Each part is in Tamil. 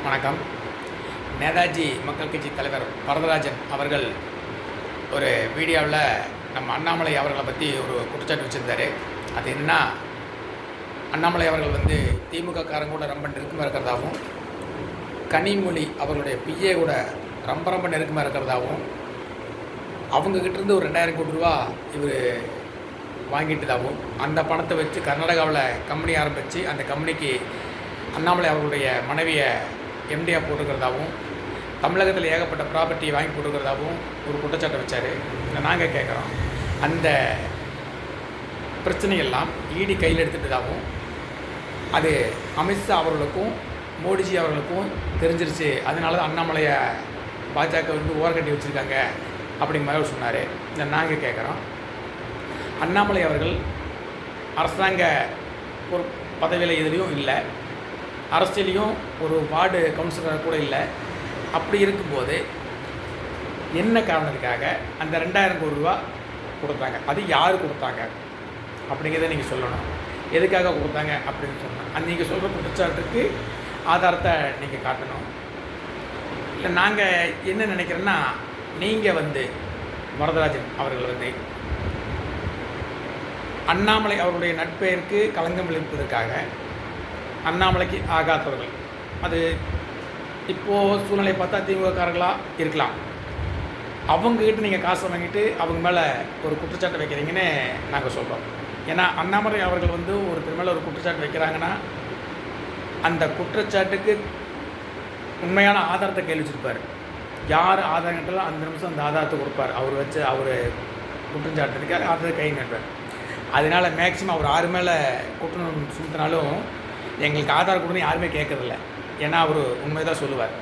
வணக்கம். நேதாஜி மக்கள் கட்சி தலைவர் வரதராஜன் அவர்கள் ஒரு வீடியோவில் நம்ம அண்ணாமலை அவர்களை பற்றி ஒரு குற்றச்சாட்டு வச்சுருந்தார். அது என்னன்னா, அண்ணாமலை அவர்கள் திமுக காரங்க கூட ரொம்ப நெருக்கமாக இருக்கிறதாகவும், கனிமொழி அவர்களுடைய பிஏ கூட ரொம்ப நெருக்கமாக இருக்கிறதாகவும், அவங்கக்கிட்டேருந்து ஒரு 2000 கோடி ரூபா இவர் வாங்கிட்டதாகவும், அந்த பணத்தை வச்சு கர்நாடகாவில் கம்பெனி ஆரம்பித்து அந்த கம்பெனிக்கு அண்ணாமலை அவர்களுடைய மனைவியை எம்டியாக போட்டுக்கிறதாகவும், தமிழகத்தில் ஏகப்பட்ட ப்ராப்பர்ட்டி வாங்கி போட்டுக்கிறதாகவும் ஒரு குற்றச்சாட்டை வச்சார். நாங்கள் கேட்குறோம், அந்த பிரச்சனையெல்லாம் இடி கையில் எடுத்துட்டதாகவும், அது அமித்ஷா அவர்களுக்கும் மோடிஜி அவர்களுக்கும் தெரிஞ்சிருச்சு, அதனால தான் அண்ணாமலையை பாஜக ஓரக்கட்டி வச்சுருக்காங்க அப்படிங்கிற மாதிரி சொன்னார். நாங்கள் கேட்குறோம், அண்ணாமலை அவர்கள் அரசாங்க ஒரு பதவியில் எதுலேயும் இல்லை, அரசியலையும் ஒரு வார்டு கவுன்சிலராக கூட இல்லை. அப்படி இருக்கும்போது என்ன காரணத்துக்காக அந்த 2000 கோடி ரூபா கொடுத்தாங்க? அது யார் கொடுத்தாங்க அப்படிங்கிறத நீங்கள் சொல்லணும். எதுக்காக கொடுத்தாங்க அப்படின்னு சொன்னால், அது நீங்கள் சொல்கிற குற்றச்சாட்டுக்கு ஆதாரத்தை நீங்கள் காட்டணும். இல்லை, நாங்கள் என்ன நினைக்கிறோன்னா, நீங்கள் வரதராஜன் அவர்கள் அண்ணாமலை அவருடைய நட்பெயருக்கு களங்கம் விளைவிப்பதற்காக அண்ணாமலைக்கு ஆகாதவர்கள், அது இப்போது சூழ்நிலை பார்த்தா திமுககாரர்களாக இருக்கலாம், அவங்கக்கிட்ட நீங்கள் காசை வாங்கிட்டு அவங்க மேலே ஒரு குற்றச்சாட்டு வைக்கிறீங்கன்னு நாங்கள் சொல்கிறோம். ஏன்னா அண்ணாமலை அவர்கள் ஒருத்தர் மேலே ஒரு குற்றச்சாட்டு வைக்கிறாங்கன்னா, அந்த குற்றச்சாட்டுக்கு உண்மையான ஆதாரத்தை கேள்வி வச்சுருப்பார். யார் ஆதாரம் கேட்டாலும் அந்த நிமிஷம் அந்த ஆதாரத்தை கொடுப்பார். அவர் குற்றச்சாட்டுக்கு ஆதாரத்தை கை நட்டுவார். அதனால் மேக்ஸிமம் அவர் 6 மேலே குற்றம் சுமத்தினாலும் எங்களுக்கு ஆதாரம் கொடுன்னு யாருமே கேட்கறதில்ல. ஏன்னா அவர் உண்மை தான் சொல்லுவார்.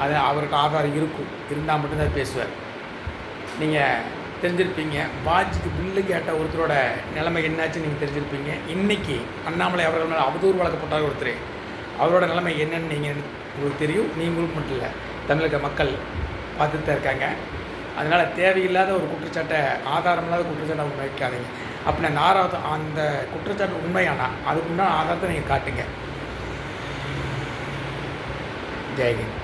அது அவருக்கு ஆதாரம் இருந்தால் மட்டும்தான் பேசுவார். நீங்கள் தெரிஞ்சிருப்பீங்க, வாட்சுக்கு பில்லு கேட்ட ஒருத்தரோட நிலைமை என்னாச்சு நீங்கள் தெரிஞ்சிருப்பீங்க. இன்றைக்கி அண்ணாமலை அவர்கள் மேலே அவதூறு வழக்கப்பட்டார் ஒருத்தர், அவரோட நிலைமை என்னென்னு நீங்கள் உங்களுக்கு தெரியும். நீங்களும் மட்டும் இல்லை, தமிழக மக்கள் பார்த்துட்டு தான் இருக்காங்க. அதனால் தேவையில்லாத ஒரு குற்றச்சாட்டை, ஆதாரம் இல்லாத குற்றச்சாட்டை அவங்க வைக்காதீங்க. அப்படி அந்த குற்றச்சாட்டு உண்மையானா அதுக்குண்டான ஆதாரத்தை நீங்கள் காட்டுங்க. ஜெய்ஹிந்த்.